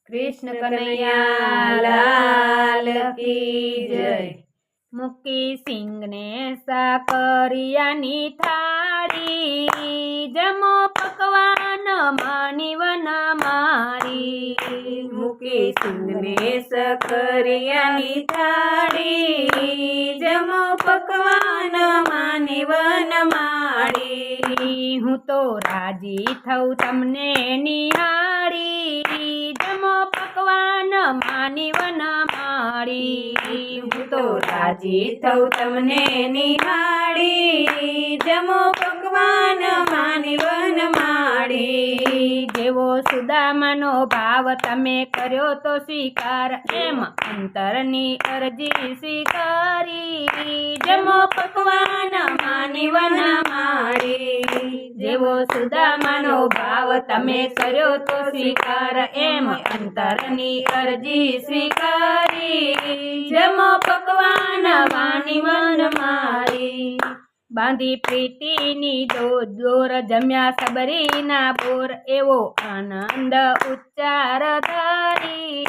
कृष्ण कन्हैया लाल की जय। મૂકી સિંગને સાકરિયાની થાળી, જમો પકવાન માની વન મારી. મૂકી સિંગને સકરિયાની થાળી, જમો પકવાન માની વન માળી. હું તો રાજી થઉં તમને નિહાળી, જમો પકવાન માની વન માળી. હું તો રાજી થઉં તમને નિહાળી, જમો પકવાન માની વન માળી. જેવો સુદામાનો ભાવ તમે કર્યો તો સ્વીકાર, એમ અંતરની અરજી સ્વીકારી, જમો પકવાન માની વન માળી. જેવો સુદામાનો ભાવ તમે કર્યો તો સ્વીકાર, એમ અંતરની અરજી સ્વીકારી, જમો પકવાન માની વન માળી. બાંધી પ્રીતિની દોર, જમ્યા સબરીના બોર, એવો આનંદ ઉચ્ચાર ધારી,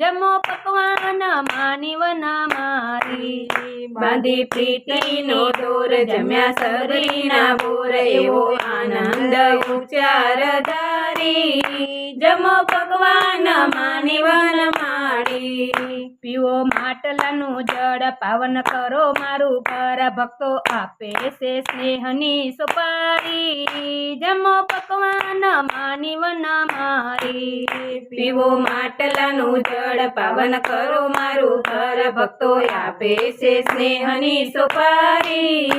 જમો પકવાન માની વન મારી. બાંધી પ્રીતિનો દોર, જમ્યા સબરીના બોર, એવો આનંદ ઉચ્ચાર ધારી, જમો પકવાન માની વન માળી. પીવો માટલાનું જળ, પાવન કરો મારું ઘર, ભક્તો આપે છે સ્નેહની સુપારી, જમો પકવાન માની વન મારી. પીવો માટલાનું જળ, પાવન કરો મારું ઘર, ભક્તો આપે છે સ્નેહની સુપારી,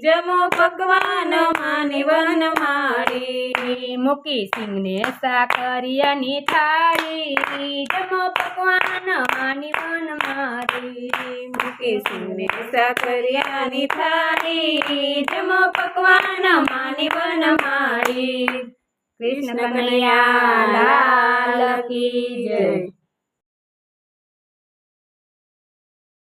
જમો પકવાન માની વન માળી. મૂકી સિંગને સાકરિયાની થાળી, જમો પકવાન માની વન મારી. મૂકી સિંગને સાકરિયાની થાળી, જમો પકવાન માની વન માળી. કૃષ્ણ કનૈયા લાલ કી જય.